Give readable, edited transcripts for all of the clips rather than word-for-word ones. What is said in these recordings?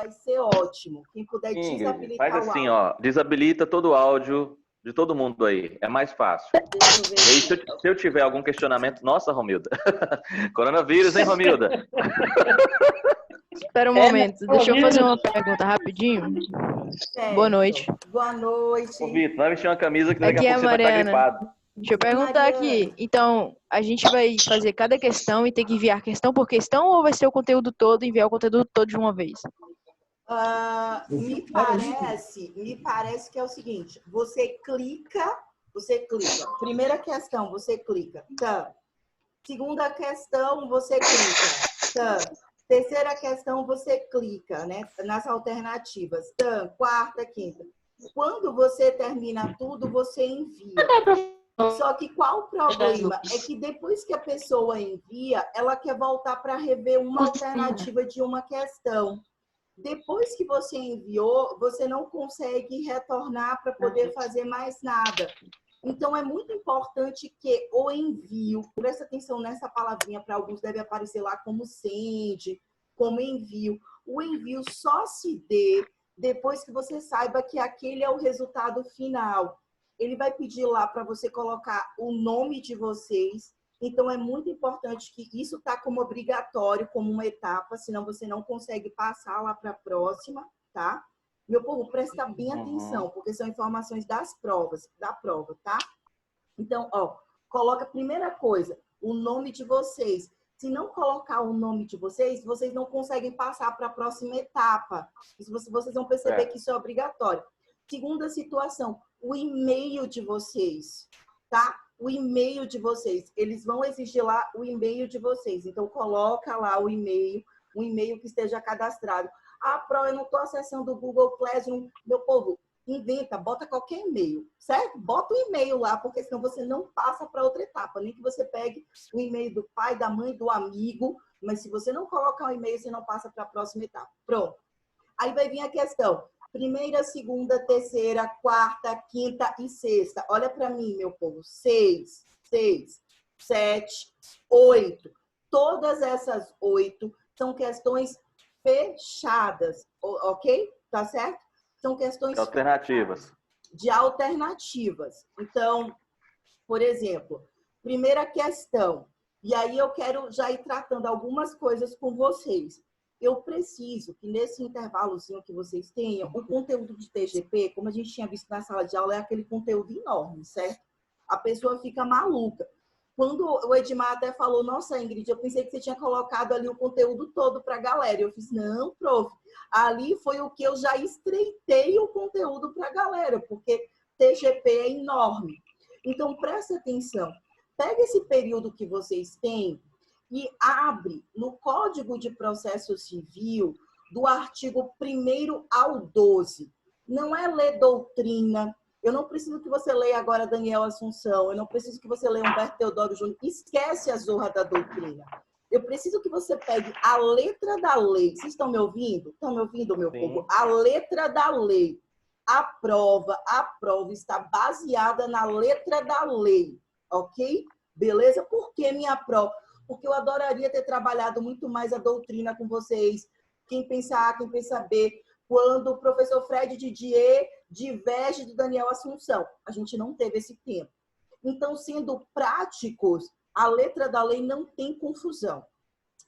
vai ser ótimo. Quem puder Ingrid, desabilitar faz o assim, áudio. ó, desabilita todo o áudio de todo mundo aí, é mais fácil. Deixa eu ver E aí, se eu tiver algum questionamento, nossa, Romilda, coronavírus, hein, Romilda? Espera um momento, deixa eu fazer uma pergunta rapidinho. Certo. Boa noite. Boa noite. Ô, Vitor, vai vestir uma camisa que daqui Aqui é a a pouco você vai estar Mariana. gripado. Deixa eu perguntar aqui. Então, a gente vai fazer cada questão e ter que enviar questão por questão ou vai ser o conteúdo todo e enviar o conteúdo todo de uma vez? Me parece que é o seguinte, você clica, primeira questão, você clica, tá. Segunda questão, você clica, tá. Terceira questão, você clica, né, nas alternativas, tá. Quarta, quinta. Quando você termina tudo, você envia. Só que qual o problema? É que depois que a pessoa envia, ela quer voltar para rever uma alternativa de uma questão. Depois que você enviou, você não consegue retornar para poder fazer mais nada. Então, é muito importante que o envio, presta atenção nessa palavrinha, para alguns deve aparecer lá como send, como envio. O envio só se dê depois que você saiba que aquele é o resultado final. Ele vai pedir lá para você colocar o nome de vocês. Então, é muito importante que isso está como obrigatório, como uma etapa, senão você não consegue passar lá para a próxima, tá? Meu povo, presta bem atenção, porque são informações da prova, tá? Então, ó, coloca a primeira coisa, o nome de vocês. Se não colocar o nome de vocês, vocês não conseguem passar para a próxima etapa. Vocês vão perceber que isso é obrigatório. Segunda situação, o e-mail de vocês, tá? O e-mail de vocês. Eles vão exigir lá o e-mail de vocês. Então, coloca lá o e-mail, um e-mail que esteja cadastrado. Ah, Pro, eu não estou acessando o Google Classroom. Meu povo, inventa, bota qualquer e-mail, certo? Bota o e-mail lá, porque senão você não passa para outra etapa. Nem que você pegue o e-mail do pai, da mãe, do amigo, mas se você não colocar o e-mail, você não passa para a próxima etapa. Pronto. Aí vai vir a questão. Primeira, segunda, terceira, quarta, quinta e sexta. Olha para mim, meu povo. 6, 7, 8. Todas essas 8 são questões fechadas, ok? Tá certo? São questões alternativas. De alternativas. Então, por exemplo, primeira questão. E aí eu quero já ir tratando algumas coisas com vocês. Eu preciso que nesse intervalozinho que vocês tenham, o conteúdo de TGP, como a gente tinha visto na sala de aula, é aquele conteúdo enorme, certo? A pessoa fica maluca. Quando o Edmar até falou, nossa, Ingrid, eu pensei que você tinha colocado ali o conteúdo todo para a galera. Eu fiz, não, prof. Ali foi o que eu já estreitei o conteúdo para a galera, porque TGP é enorme. Então, presta atenção. Pega esse período que vocês têm e abre no Código de Processo Civil, do artigo 1º ao 12. Não é ler doutrina. Eu não preciso que você leia agora Daniel Assunção. Eu não preciso que você leia Humberto Teodoro Júnior. Esquece a zorra da doutrina. Eu preciso que você pegue a letra da lei. Vocês estão me ouvindo? Estão me ouvindo, meu povo? A letra da lei. A prova está baseada na letra da lei. Ok? Beleza? Por que minha prova? Porque eu adoraria ter trabalhado muito mais a doutrina com vocês. Quem pensa A, quem pensa B. Quando o professor Fred Didier diverge do Daniel Assunção. A gente não teve esse tempo. Então, sendo práticos, a letra da lei não tem confusão.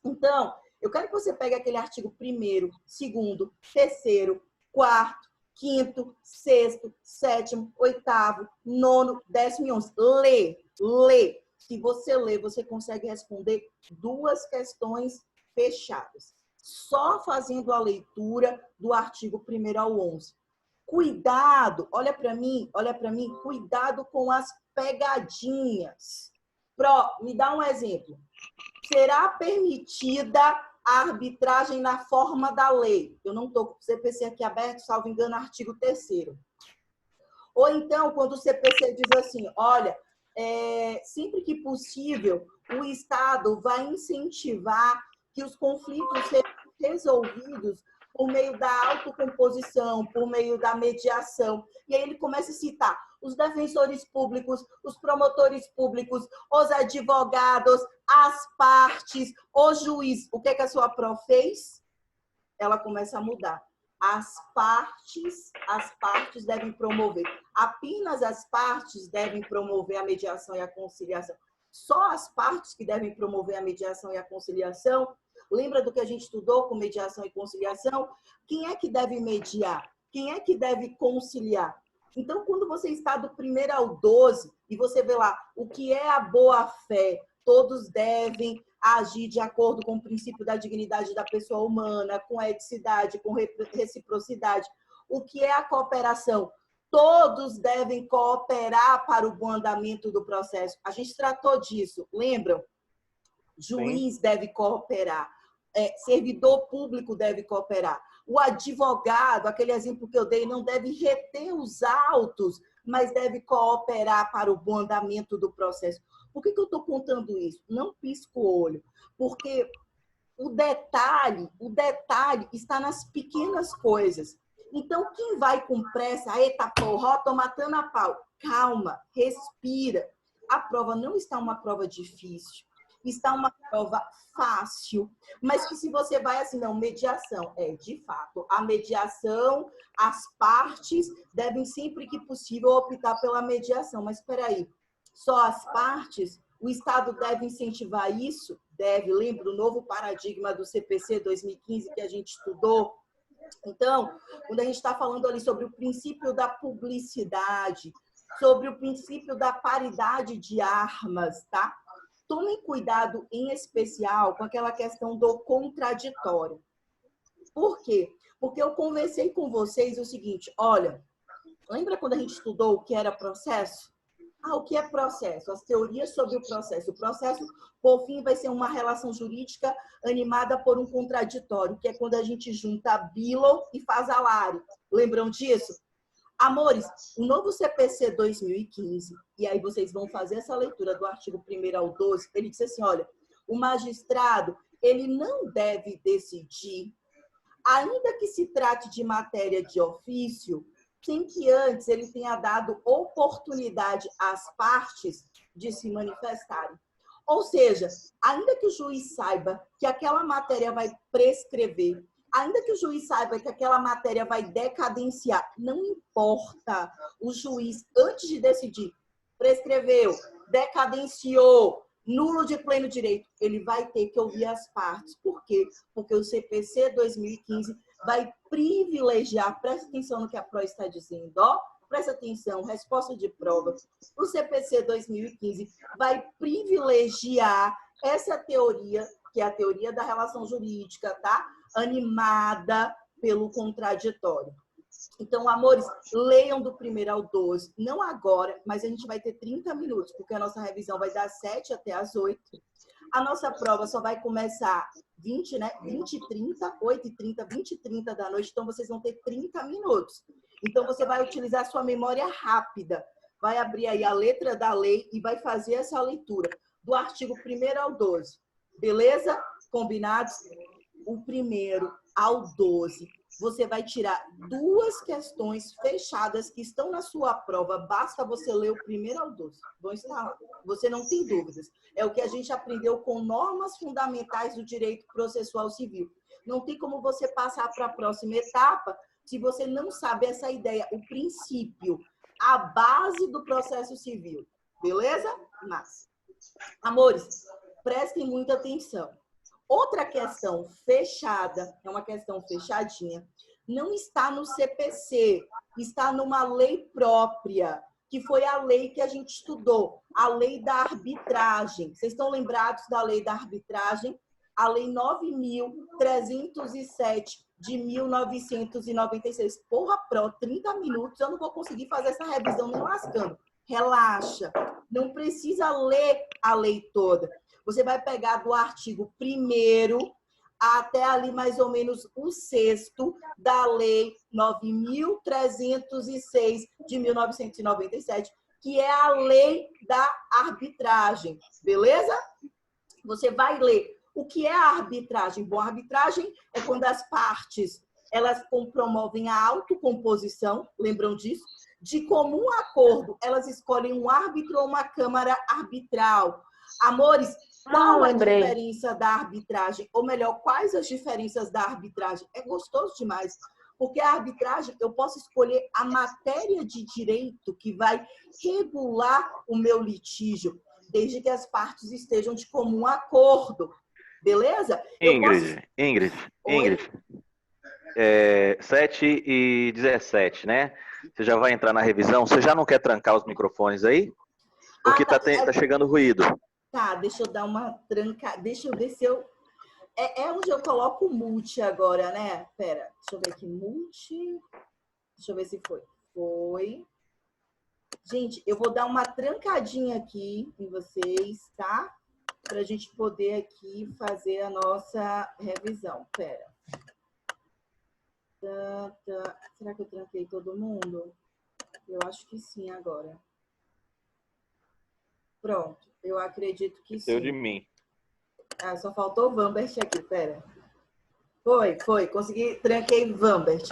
Então, eu quero que você pegue aquele artigo 1º, 2º, 3º, 4º, 5º, 6º, 7º, 8º, 9º, 10º e 11º. Lê. Se você ler, você consegue responder 2 questões fechadas. Só fazendo a leitura do artigo 1º ao 11. Cuidado, olha para mim, cuidado com as pegadinhas. Me dá um exemplo. Será permitida a arbitragem na forma da lei? Eu não estou com o CPC aqui aberto, salvo engano, artigo 3º. Ou então, quando o CPC diz assim, olha, sempre que possível, o Estado vai incentivar que os conflitos sejam resolvidos por meio da autocomposição, por meio da mediação. E aí ele começa a citar os defensores públicos, os promotores públicos, os advogados, as partes, o juiz. O que é que a sua prof fez? ela começa a mudar. As partes devem promover. Apenas as partes devem promover a mediação e a conciliação. Só as partes que devem promover a mediação e a conciliação. Lembra do que a gente estudou com mediação e conciliação? Quem é que deve mediar? Quem é que deve conciliar? Então, quando você está do 1º ao 12, e você vê lá o que é a boa-fé, todos devem agir de acordo com o princípio da dignidade da pessoa humana, com eticidade, com reciprocidade. O que é a cooperação? Todos devem cooperar para o bom andamento do processo. A gente tratou disso, lembram? Juiz deve cooperar, servidor público deve cooperar. O advogado, aquele exemplo que eu dei, não deve reter os autos, mas deve cooperar para o bom andamento do processo. Por que eu estou contando isso? Não pisco o olho, porque o detalhe está nas pequenas coisas. Então, quem vai com pressa, eita porra, tô matando a pau. Calma, respira. A prova não está uma prova difícil, está uma prova fácil, mas que se você vai assim, não, mediação, de fato, a mediação, as partes devem sempre que possível optar pela mediação, mas espera aí, só as partes, o Estado deve incentivar isso? Deve, lembra o novo paradigma do CPC 2015 que a gente estudou? Então, quando a gente está falando ali sobre o princípio da publicidade, sobre o princípio da paridade de armas, tá? Tomem cuidado, em especial, com aquela questão do contraditório. Por quê? Porque eu conversei com vocês o seguinte, olha, lembra quando a gente estudou o que era processo? O que é processo? As teorias sobre o processo. O processo, por fim, vai ser uma relação jurídica animada por um contraditório, que é quando a gente junta Bilow e faz a Lari. Lembram disso? Amores, o novo CPC 2015, e aí vocês vão fazer essa leitura do artigo 1º ao 12, ele diz assim, olha, o magistrado, ele não deve decidir, ainda que se trate de matéria de ofício, sem que antes ele tenha dado oportunidade às partes de se manifestarem. Ou seja, ainda que o juiz saiba que aquela matéria vai prescrever, ainda que o juiz saiba que aquela matéria vai decadenciar, não importa. O juiz, antes de decidir, prescreveu, decadenciou, nulo de pleno direito, ele vai ter que ouvir as partes. Por quê? Porque o CPC 2015 vai privilegiar, presta atenção no que a PRO está dizendo, ó, presta atenção, resposta de prova. O CPC 2015 vai privilegiar essa teoria, que é a teoria da relação jurídica, tá? Animada pelo contraditório. Então, amores, leiam do 1º ao 12, não agora, mas a gente vai ter 30 minutos, porque a nossa revisão vai das 7 até as 8. A nossa prova só vai começar 20, né? 20h30, 8h30, 20h30 da noite, então vocês vão ter 30 minutos. Então, você vai utilizar a sua memória rápida, vai abrir aí a letra da lei e vai fazer essa leitura do artigo 1º ao 12. Beleza? Combinados? O 1º ao 12. Você vai tirar 2 questões fechadas que estão na sua prova. Basta você ler o 1º ao 12. Vão estar lá. Você não tem dúvidas. É o que a gente aprendeu com normas fundamentais do direito processual civil. Não tem como você passar para a próxima etapa se você não sabe essa ideia, o princípio, a base do processo civil. Beleza? Mas, amores, prestem muita atenção. Outra questão fechada, é uma questão fechadinha, não está no CPC, está numa lei própria, que foi a lei que a gente estudou, a lei da arbitragem. Vocês estão lembrados da lei da arbitragem? A lei 9.307 de 1996. Porra, Pro, 30 minutos, eu não vou conseguir fazer essa revisão nem lascando. Relaxa, não precisa ler a lei toda. Você vai pegar do artigo 1º até ali mais ou menos o 6º da Lei 9.306 de 1997, que é a lei da arbitragem, beleza? Você vai ler o que é a arbitragem. Bom, a arbitragem é quando as partes elas promovem a autocomposição, lembram disso? De comum acordo, elas escolhem um árbitro ou uma câmara arbitral. Amores, Qual a lembrei. diferença da arbitragem? Ou melhor, quais as diferenças da arbitragem? É gostoso demais. Porque a arbitragem, eu posso escolher a matéria de direito que vai regular o meu litígio, desde que as partes estejam de comum acordo. Beleza? Ingrid. Oi? 7h17, né? Você já vai entrar na revisão. Você já não quer trancar os microfones aí? Porque tá chegando ruído. Tá, deixa eu dar uma tranca. Deixa eu ver se eu. É onde eu coloco o multi agora, né? Pera, deixa eu ver aqui. Multi. Deixa eu ver se foi. Foi. Gente, eu vou dar uma trancadinha aqui em vocês, tá? Pra gente poder aqui fazer a nossa revisão. Pera. Será que eu tranquei todo mundo? Eu acho que sim agora. Pronto, eu acredito que sim. Deu de mim. Ah, só faltou o Vambert aqui, pera. Foi, consegui, tranquei o Vambert.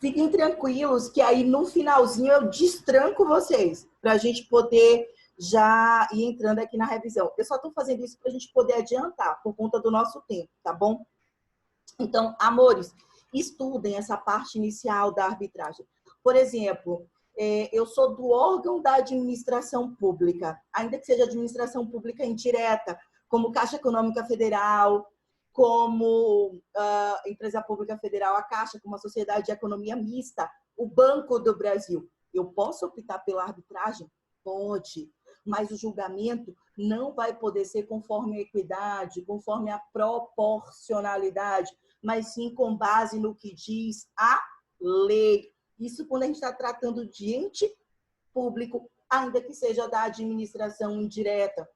Fiquem tranquilos que aí no finalzinho eu destranco vocês, para a gente poder já ir entrando aqui na revisão. Eu só estou fazendo isso para a gente poder adiantar, por conta do nosso tempo, tá bom? Então, amores, estudem essa parte inicial da arbitragem. Por exemplo, eu sou do órgão da administração pública, ainda que seja administração pública indireta, como Caixa Econômica Federal, como Empresa Pública Federal, a Caixa, como a Sociedade de Economia Mista, o Banco do Brasil. Eu posso optar pela arbitragem? Pode, mas o julgamento não vai poder ser conforme a equidade, conforme a proporcionalidade, mas sim com base no que diz a lei. Isso quando a gente está tratando de ente público, ainda que seja da administração indireta.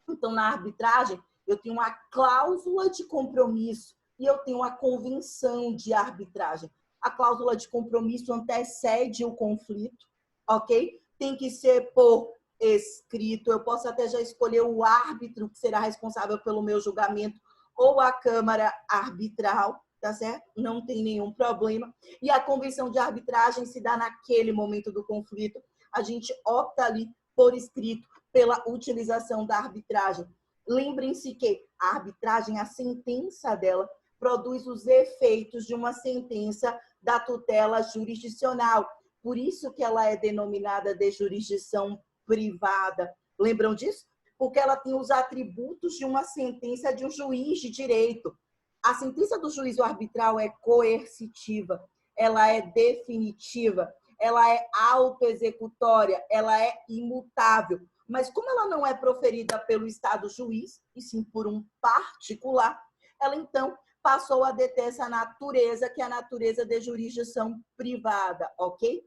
Então, na arbitragem, eu tenho uma cláusula de compromisso e eu tenho uma convenção de arbitragem. A cláusula de compromisso antecede o conflito, ok? Tem que ser por escrito. Eu posso até já escolher o árbitro que será responsável pelo meu julgamento ou a Câmara Arbitral, tá certo? Não tem nenhum problema. E a convenção de arbitragem se dá naquele momento do conflito. A gente opta ali por escrito pela utilização da arbitragem. Lembrem-se que a arbitragem, a sentença dela, produz os efeitos de uma sentença da tutela jurisdicional. Por isso que ela é denominada de jurisdição privada. Lembram disso? Porque ela tem os atributos de uma sentença de um juiz de direito. A sentença do juízo arbitral é coercitiva, ela é definitiva, ela é autoexecutória, ela é imutável. Mas como ela não é proferida pelo Estado juiz, e sim por um particular, ela então passou a deter essa natureza, que é a natureza de jurisdição privada, ok?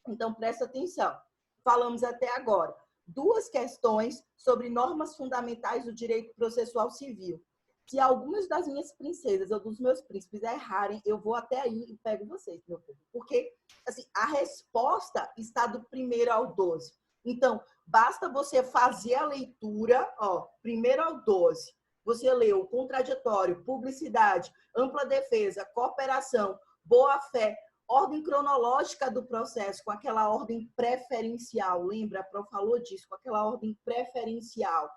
Então, presta atenção. Falamos até agora. 2 questões sobre normas fundamentais do direito processual civil. Se algumas das minhas princesas ou dos meus príncipes errarem, eu vou até aí e pego vocês, meu povo. Porque assim, a resposta está do 1º ao 12. Então, basta você fazer a leitura, ó, 1º ao 12. Você leu o contraditório, publicidade, ampla defesa, cooperação, boa-fé, ordem cronológica do processo, com aquela ordem preferencial. Lembra? A Pro falou disso, com aquela ordem preferencial.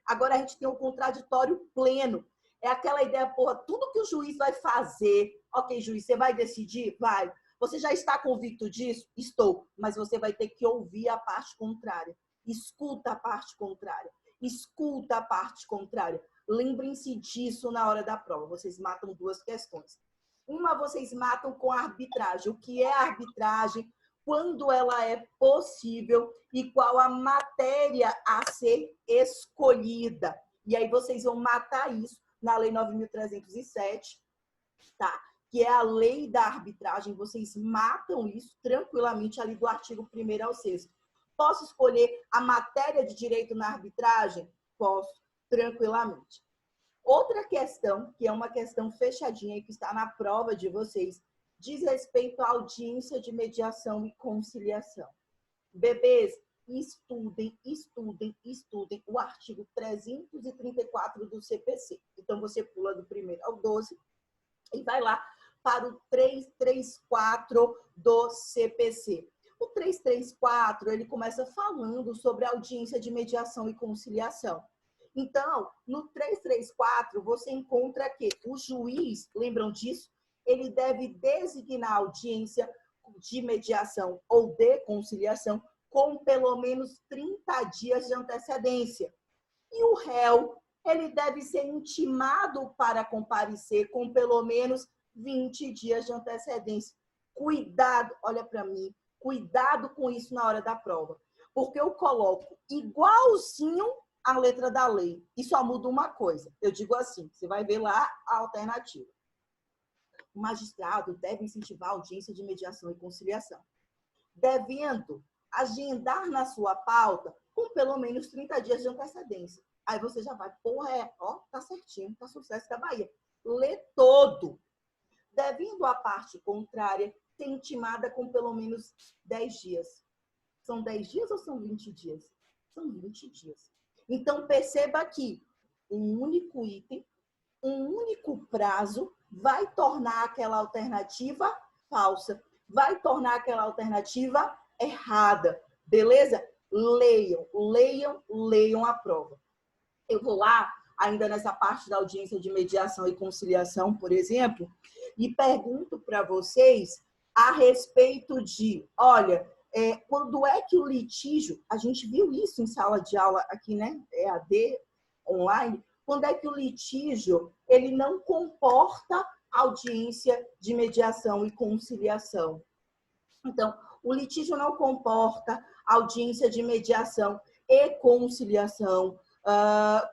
Agora a gente tem o contraditório pleno. É aquela ideia, porra, tudo que o juiz vai fazer. Ok, juiz, você vai decidir? Vai. Você já está convicto disso? Estou. Mas você vai ter que ouvir a parte contrária. Escuta a parte contrária. Escuta a parte contrária. Lembrem-se disso na hora da prova. Vocês matam 2 questões. Uma, vocês matam com a arbitragem. O que é a arbitragem? Quando ela é possível e qual a matéria a ser escolhida. E aí vocês vão matar isso na Lei 9.307, tá? Que é a lei da arbitragem. Vocês matam isso tranquilamente ali do artigo 1º ao 6º. Posso escolher a matéria de direito na arbitragem? Posso, tranquilamente. Outra questão, que é uma questão fechadinha e que está na prova de vocês, diz respeito à audiência de mediação e conciliação. Bebês, estudem o artigo 334 do CPC. Então, você pula do 1º ao 12 e vai lá para o 334 do CPC. O 334, ele começa falando sobre a audiência de mediação e conciliação. Então, no 334, você encontra que o juiz, lembram disso? Ele deve designar audiência de mediação ou de conciliação com pelo menos 30 dias de antecedência. E o réu, ele deve ser intimado para comparecer com pelo menos 20 dias de antecedência. Cuidado, olha para mim, cuidado com isso na hora da prova, porque eu coloco igualzinho a letra da lei e só muda uma coisa. Eu digo assim, você vai ver lá a alternativa. O magistrado deve incentivar a audiência de mediação e conciliação, devendo agendar na sua pauta com pelo menos 30 dias de antecedência. Aí você já vai, porra, tá certinho, tá sucesso da Bahia. Lê todo. Devendo a parte contrária ser intimada com pelo menos 10 dias. São 10 dias ou são 20 dias? São 20 dias. Então, perceba que um único item, um único prazo vai tornar aquela alternativa falsa, vai tornar aquela alternativa errada, beleza? Leiam, leiam, leiam a prova. Eu vou lá, ainda nessa parte da audiência de mediação e conciliação, por exemplo, e pergunto para vocês a respeito de, olha, quando é que o litígio, a gente viu isso em sala de aula aqui, né? EAD, online, quando é que o litígio, ele não comporta audiência de mediação e conciliação. Então, o litígio não comporta audiência de mediação e conciliação.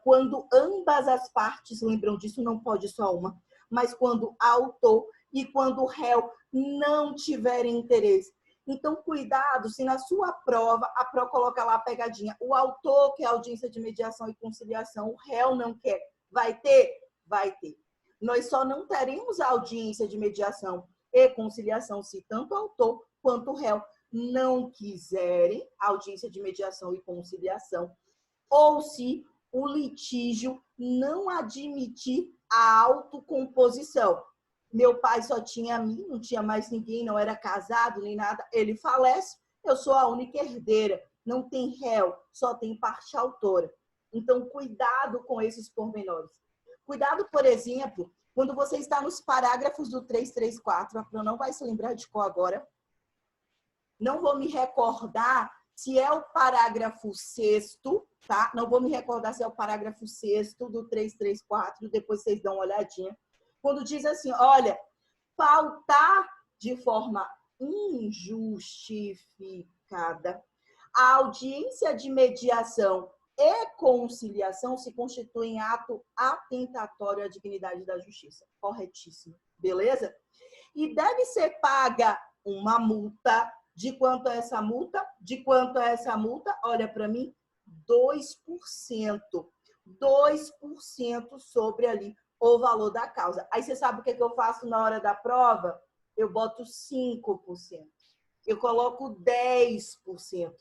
Quando ambas as partes, lembram disso, não pode só uma, mas quando autor e quando o réu não tiverem interesse. Então, cuidado, se na sua prova, a prova coloca lá a pegadinha, o autor quer audiência de mediação e conciliação, o réu não quer. Vai ter? Vai ter. Nós só não teremos a audiência de mediação e conciliação se tanto o autor quanto o réu não quiserem audiência de mediação e conciliação, ou se o litígio não admitir a autocomposição. Meu pai só tinha a mim, não tinha mais ninguém, não era casado nem nada. Ele falece, eu sou a única herdeira. Não tem réu, só tem parte autora. Então, cuidado com esses pormenores. Cuidado, por exemplo, quando você está nos parágrafos do 334, a Fran não vai se lembrar de qual agora. Não vou me recordar se é o parágrafo 6º, tá? Não vou me recordar se é o parágrafo 6º do 334, depois vocês dão uma olhadinha. Quando diz assim, olha, faltar de forma injustificada a audiência de mediação e conciliação se constitui em ato atentatório à dignidade da justiça. Corretíssimo. Beleza? E deve ser paga uma multa. De quanto é essa multa? De quanto é essa multa? Olha para mim, 2%. 2% sobre ali o valor da causa. Aí você sabe o que eu faço na hora da prova? Eu boto 5%. Eu coloco 10%.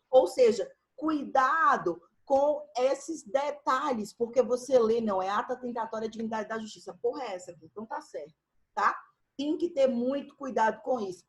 Ou seja, cuidado com esses detalhes, porque você lê, não é ato atentatório à dignidade da justiça. Porra, é essa aqui? Então tá certo, tá? Tem que ter muito cuidado com isso.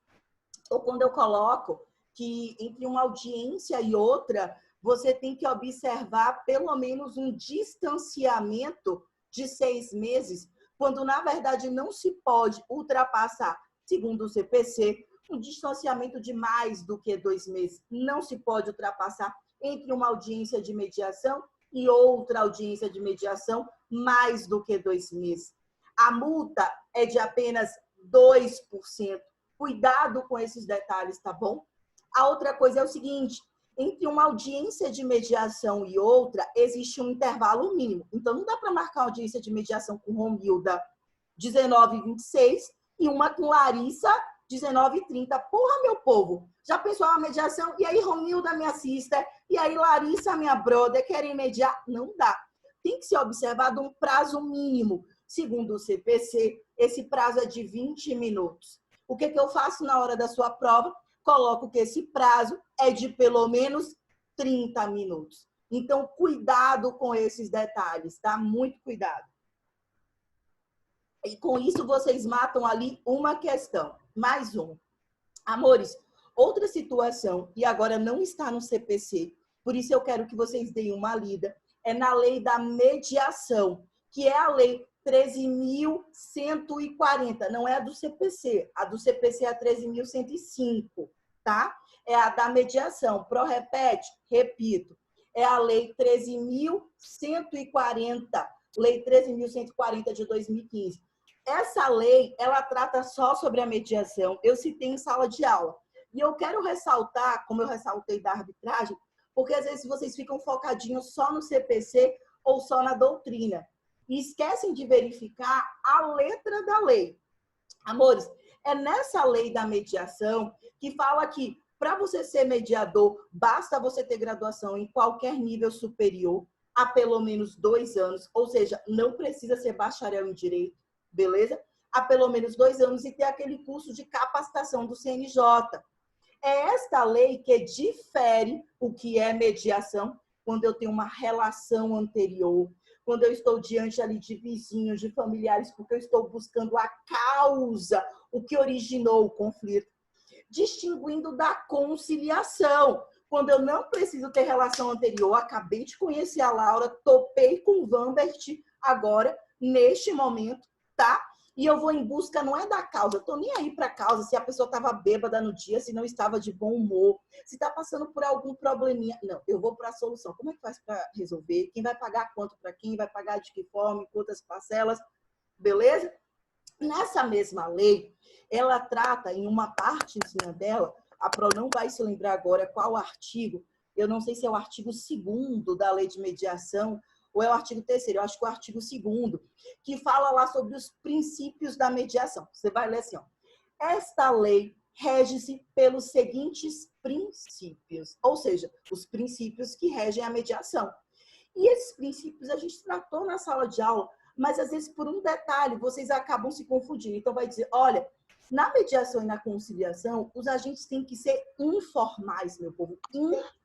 Ou quando eu coloco que entre uma audiência e outra, você tem que observar pelo menos um distanciamento de 6 meses, quando na verdade não se pode ultrapassar, segundo o CPC, um distanciamento de mais do que 2 meses. Não se pode ultrapassar entre uma audiência de mediação e outra audiência de mediação mais do que 2 meses. A multa é de apenas 2%. Cuidado com esses detalhes, tá bom? A outra coisa é o seguinte, entre uma audiência de mediação e outra, existe um intervalo mínimo. Então, não dá para marcar uma audiência de mediação com Romilda 19h26 e uma com Larissa 19h30. Porra, meu povo! Já pensou uma mediação? E aí, Romilda, minha sister, e aí, Larissa, minha brother, querem mediar? Não dá. Tem que ser observado um prazo mínimo. Segundo o CPC, esse prazo é de 20 minutos. O que eu faço na hora da sua prova? Coloco que esse prazo é de pelo menos 30 minutos. Então, cuidado com esses detalhes, tá? Muito cuidado. E com isso, vocês matam ali uma questão. Mais um. Amores, outra situação, e agora não está no CPC, por isso eu quero que vocês deem uma lida, é na lei da mediação, que é a lei 13.140, não é a do CPC. A do CPC é a 13.105, tá? É a da mediação. Repete? Repito. É a lei 13.140, lei 13.140 de 2015. Essa lei, ela trata só sobre a mediação. Eu citei em sala de aula. E eu quero ressaltar, como eu ressaltei da arbitragem, porque às vezes vocês ficam focadinhos só no CPC ou só na doutrina. E esquecem de verificar a letra da lei. Amores, é nessa lei da mediação que fala que para você ser mediador, basta você ter graduação em qualquer nível superior há pelo menos 2 anos, ou seja, não precisa ser bacharel em direito, beleza? Há pelo menos 2 anos e ter aquele curso de capacitação do CNJ. É esta lei que difere o que é mediação quando eu tenho uma relação anterior, quando eu estou diante ali de vizinhos, de familiares, porque eu estou buscando a causa, o que originou o conflito. Distinguindo da conciliação, quando eu não preciso ter relação anterior, acabei de conhecer a Laura, topei com o Vambert agora, neste momento, tá? E eu vou em busca, não é da causa, eu tô nem aí para a causa, se a pessoa estava bêbada no dia, se não estava de bom humor, se está passando por algum probleminha. Não, eu vou para a solução. Como é que faz para resolver? Quem vai pagar quanto para quem? Vai pagar de que forma? Quantas parcelas? Beleza? Nessa mesma lei, ela trata em uma partezinha dela, a Pro não vai se lembrar agora qual artigo, eu não sei se é o artigo 2º da lei de mediação, ou é o artigo 3º, eu acho que é o artigo 2º, que fala lá sobre os princípios da mediação. Você vai ler assim, ó. Esta lei rege-se pelos seguintes princípios, ou seja, os princípios que regem a mediação. E esses princípios a gente tratou na sala de aula, mas às vezes por um detalhe vocês acabam se confundindo. Então vai dizer, olha, na mediação e na conciliação, os agentes têm que ser informais, meu povo,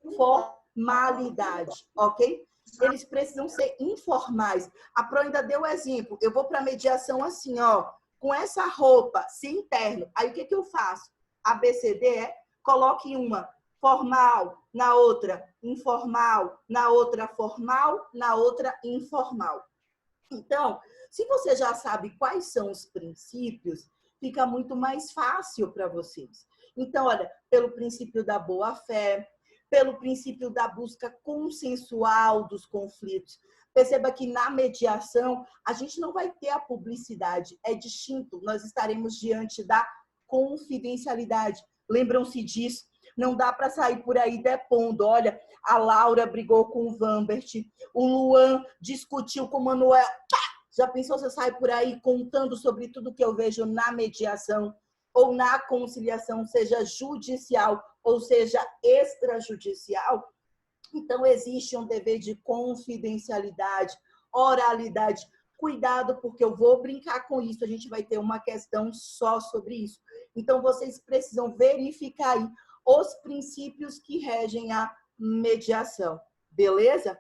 informalidade, ok? Eles precisam ser informais. A Pro ainda deu o exemplo. Eu vou para a mediação assim, ó, com essa roupa, sem terno. Aí o que eu faço? ABCD é, coloque uma formal, na outra informal, na outra formal, na outra informal. Então, se você já sabe quais são os princípios, fica muito mais fácil para vocês. Então, olha, pelo princípio da boa-fé, pelo princípio da busca consensual dos conflitos. Perceba que na mediação, a gente não vai ter a publicidade, é distinto, nós estaremos diante da confidencialidade. Lembram-se disso? Não dá para sair por aí depondo. Olha, a Laura brigou com o Vambert, o Luan discutiu com o Manuel. Já pensou se eu saio por aí contando sobre tudo que eu vejo na mediação ou na conciliação, seja judicial ou seja extrajudicial? Então, existe um dever de confidencialidade, oralidade. Cuidado, porque eu vou brincar com isso, a gente vai ter uma questão só sobre isso. Então, vocês precisam verificar aí os princípios que regem a mediação, beleza?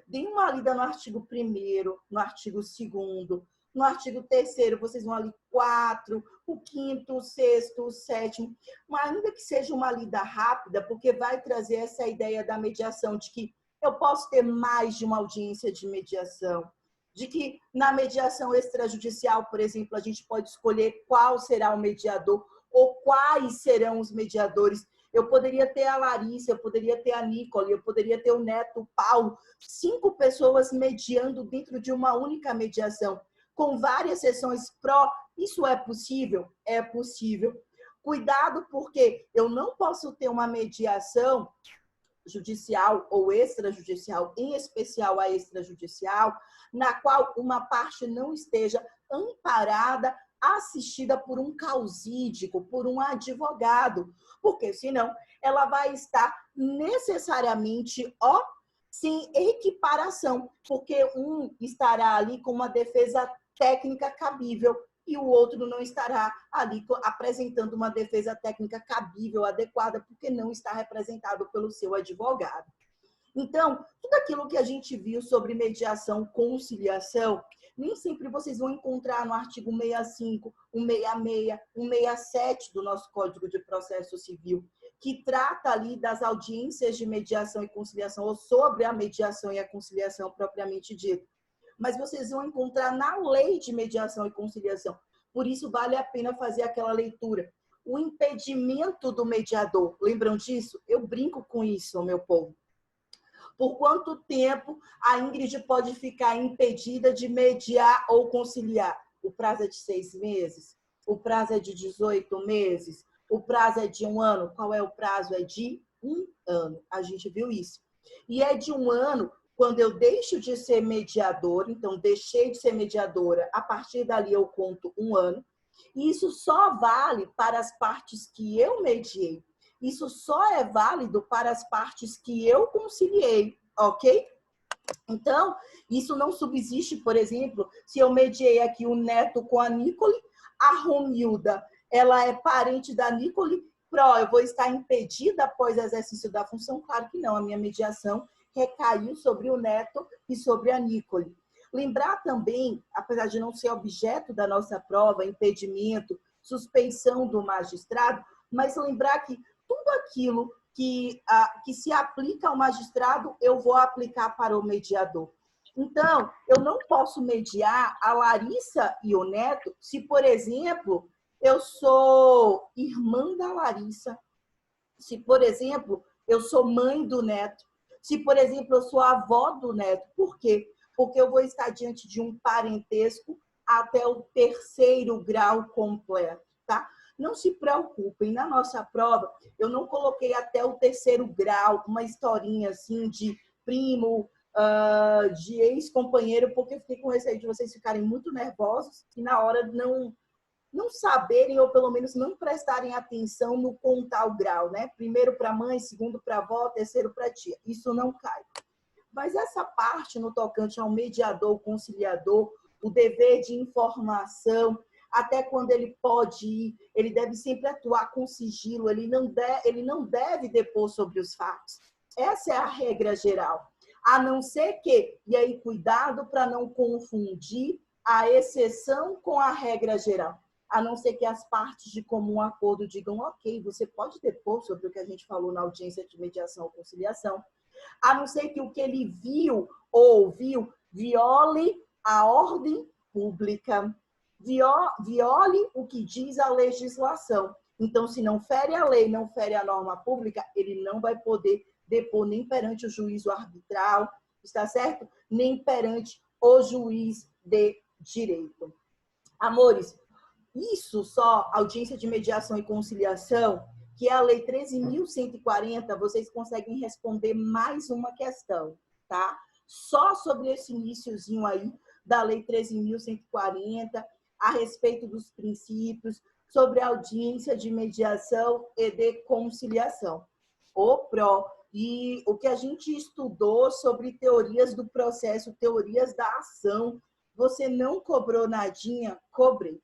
Deem uma lida no artigo 1º, no artigo 2º, no artigo 3º, vocês vão ali 4, o 5º, o 6º, o 7º, mas ainda que seja uma lida rápida, porque vai trazer essa ideia da mediação, de que eu posso ter mais de uma audiência de mediação, de que na mediação extrajudicial, por exemplo, a gente pode escolher qual será o mediador ou quais serão os mediadores. Eu poderia ter a Larissa, eu poderia ter a Nicole, eu poderia ter o Neto, o Paulo, 5 pessoas mediando dentro de uma única mediação, com várias sessões pró. Isso é possível? É possível. Cuidado, porque eu não posso ter uma mediação judicial ou extrajudicial, em especial a extrajudicial, na qual uma parte não esteja amparada, assistida por um causídico, por um advogado, porque senão ela vai estar necessariamente, sem equiparação, porque um estará ali com uma defesa técnica cabível e o outro não estará ali apresentando uma defesa técnica cabível, adequada, porque não está representado pelo seu advogado. Então, tudo aquilo que a gente viu sobre mediação, conciliação, nem sempre vocês vão encontrar no artigo 65, 166, 167 do nosso Código de Processo Civil, que trata ali das audiências de mediação e conciliação, ou sobre a mediação e a conciliação propriamente dito. Mas vocês vão encontrar na lei de mediação e conciliação. Por isso, vale a pena fazer aquela leitura. O impedimento do mediador, lembram disso? Eu brinco com isso, meu povo. Por quanto tempo a Ingrid pode ficar impedida de mediar ou conciliar? O prazo é de 6 meses? O prazo é de 18 meses? O prazo é de 1 ano? Qual é o prazo? É de 1 ano. A gente viu isso. E é de 1 ano quando eu deixo de ser mediadora, então deixei de ser mediadora, a partir dali eu conto 1 ano. E isso só vale para as partes que eu mediei. Isso só é válido para as partes que eu conciliei, ok? Então, isso não subsiste, por exemplo, se eu mediei aqui o Neto com a Nicole, a Romilda, ela é parente da Nicole, eu vou estar impedida após o exercício da função? Claro que não, a minha mediação recaiu sobre o Neto e sobre a Nicole. Lembrar também, apesar de não ser objeto da nossa prova, impedimento, suspeição do magistrado, mas lembrar que tudo aquilo que se aplica ao magistrado, eu vou aplicar para o mediador. Então, eu não posso mediar a Larissa e o Neto se, por exemplo, eu sou irmã da Larissa, se, por exemplo, eu sou mãe do Neto, se, por exemplo, eu sou avó do Neto. Por quê? Porque eu vou estar diante de um parentesco até o 3º grau completo, tá? Não se preocupem, na nossa prova, eu não coloquei até o 3º grau, uma historinha assim de primo, de ex-companheiro, porque eu fiquei com receio de vocês ficarem muito nervosos e na hora não saberem, ou pelo menos não prestarem atenção no contar o grau, né? 1º para mãe, 2º para avó, 3º para tia. Isso não cai. Mas essa parte no tocante ao mediador, conciliador, o dever de informação, até quando ele pode ir, ele deve sempre atuar com sigilo, ele não deve depor sobre os fatos. Essa é a regra geral. A não ser que, e aí cuidado para não confundir a exceção com a regra geral. A não ser que as partes de comum acordo digam, ok, você pode depor sobre o que a gente falou na audiência de mediação ou conciliação, a não ser que o que ele viu ou ouviu viole a ordem pública, viole o que diz a legislação. Então, se não fere a lei, não fere a norma pública, ele não vai poder depor nem perante o juízo arbitral, está certo? Nem perante o juiz de direito. Amores, isso só, audiência de mediação e conciliação, que é a Lei 13.140, vocês conseguem responder mais uma questão, tá? Só sobre esse iniciozinho aí da Lei 13.140, a respeito dos princípios, sobre a audiência de mediação e de conciliação. O PRO. E o que a gente estudou sobre teorias do processo, teorias da ação, você não cobrou nadinha? Cobrei.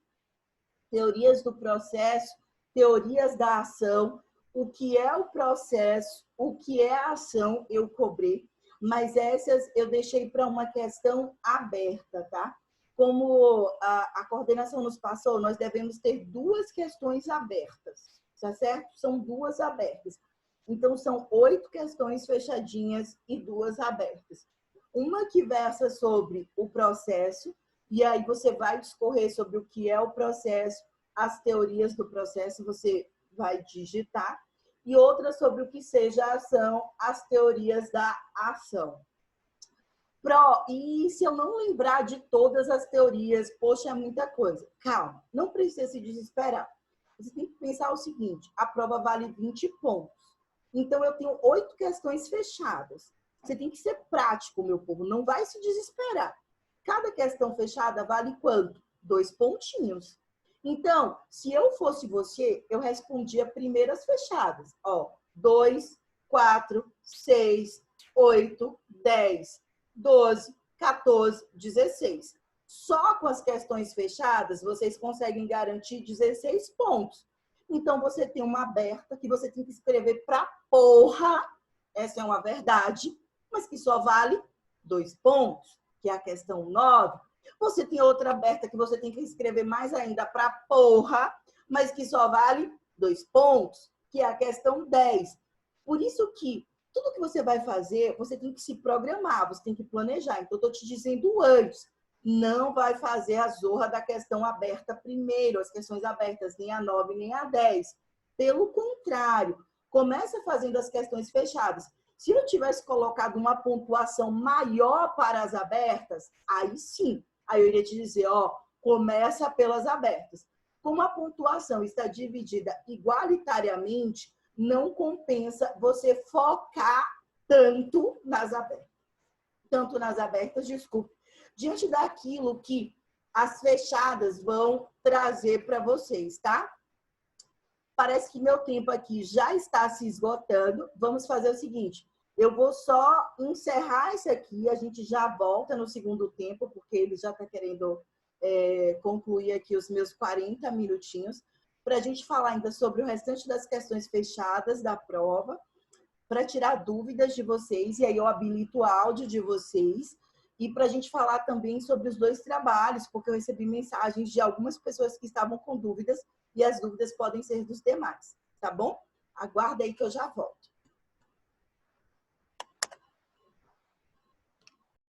Teorias do processo, teorias da ação, o que é o processo, o que é a ação, eu cobrei, mas essas eu deixei para uma questão aberta, tá? Como a coordenação nos passou, nós devemos ter 2 questões abertas, tá certo? São 2 abertas. Então, são 8 questões fechadinhas e 2 abertas. Uma que versa sobre o processo, e aí você vai discorrer sobre o que é o processo, as teorias do processo, você vai digitar, e outra sobre o que seja a ação, as teorias da ação. E se eu não lembrar de todas as teorias, poxa, é muita coisa. Calma, não precisa se desesperar. Você tem que pensar o seguinte, a prova vale 20 pontos. Então, eu tenho 8 questões fechadas. Você tem que ser prático, meu povo, não vai se desesperar. Cada questão fechada vale quanto? 2 pontinhos. Então, se eu fosse você, eu respondia primeiro as fechadas. Ó, 2, 4, 6, 8, 10, 12, 14, 16. Só com as questões fechadas, vocês conseguem garantir 16 pontos. Então, você tem uma aberta que você tem que escrever pra porra, essa é uma verdade, mas que só vale 2 pontos, que é a questão 9. Você tem outra aberta que você tem que escrever mais ainda para porra, mas que só vale 2 pontos, que é a questão 10. Por isso que tudo que você vai fazer, você tem que se programar, você tem que planejar. Então, eu estou te dizendo antes, não vai fazer a zorra da questão aberta primeiro, as questões abertas, nem a 9, nem a 10. Pelo contrário, começa fazendo as questões fechadas. Se eu tivesse colocado uma pontuação maior para as abertas, aí sim, aí eu iria te dizer, ó, começa pelas abertas. Como a pontuação está dividida igualitariamente, não compensa você focar tanto nas abertas, desculpe, diante daquilo que as fechadas vão trazer para vocês, tá? Parece que meu tempo aqui já está se esgotando. Vamos fazer o seguinte, eu vou só encerrar isso aqui, a gente já volta no segundo tempo, porque ele já está querendo concluir aqui os meus 40 minutinhos, para a gente falar ainda sobre o restante das questões fechadas da prova, para tirar dúvidas de vocês, e aí eu habilito o áudio de vocês, e para a gente falar também sobre os 2 trabalhos, porque eu recebi mensagens de algumas pessoas que estavam com dúvidas, e as dúvidas podem ser dos demais, tá bom? Aguarda aí que eu já volto.